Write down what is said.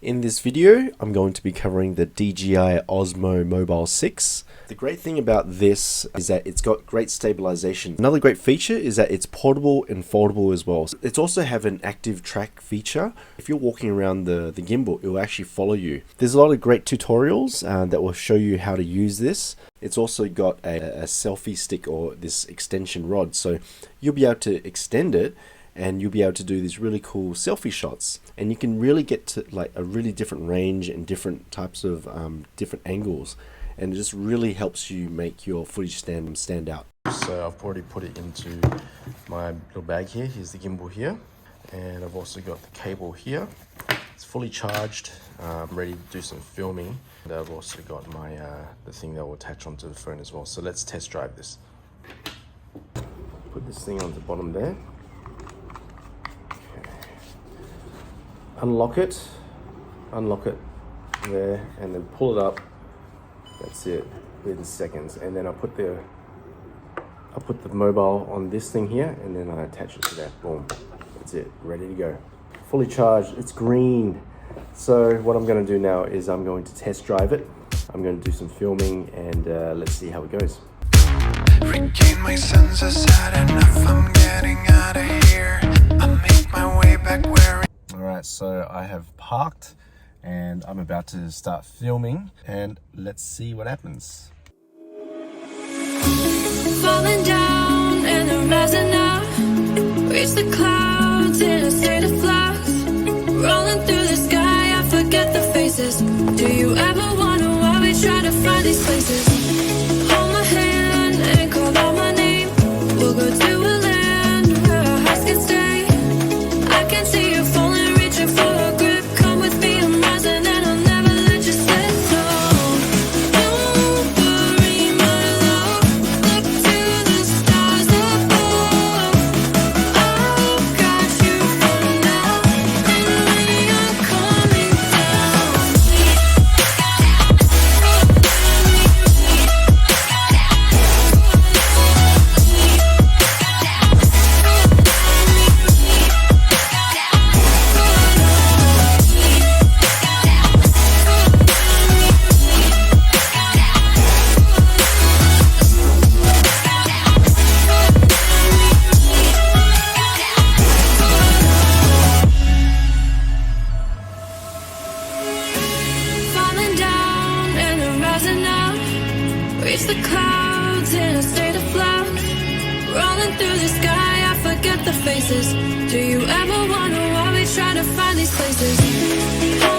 In this video, I'm going to be covering the DJI Osmo Mobile 6. The great thing about this is that it's got great stabilization. Another great feature is that it's portable and foldable as well. It's also have an active track feature. If you're walking around the gimbal, it will actually follow you. There's a lot of great tutorials that will show you how to use this. It's also got a selfie stick or this extension rod, so you'll be able to extend it and you'll be able to do these really cool selfie shots, and you can really get to like a really different range and different types of different angles, and it just really helps you make your footage stand out. So I've already put it into my little bag here. Here's the gimbal here, and I've also got the cable here. It's fully charged. I'm ready to do some filming, and I've also got my the thing that will attach onto the phone as well. So let's test drive this. Put this thing on the bottom there. Unlock it there, and then pull it up. That's it, within seconds. And then I'll put the mobile on this thing here, and then I attach it to that. Boom, that's it, ready to go. Fully charged, it's green. So what I'm going to do now is I'm going to test drive it. I'm going to do some filming, and let's see how it goes. Regain my senses, had enough, I'm getting out of here. I make my way back where. Alright, so I have parked and I'm about to start filming, and let's see what happens. Falling down and then rising up, reach the clouds in a state of flux, rolling through the sky, I forget the faces. Do you ever wonder why we try to find these places? Hold my hand and call out my name, we'll go to a land where our hearts can stay. I can see you falling, reaching for a grip. Come with me, I'm rising and I'll never let you slip. No, don't worry, my love. Look to the stars above. I've got you for now, and we are coming down. Falling down and then rising up, reach the clouds in a state of flux, rolling through the sky, I forget the faces. Do you ever wonder why we try to find these places?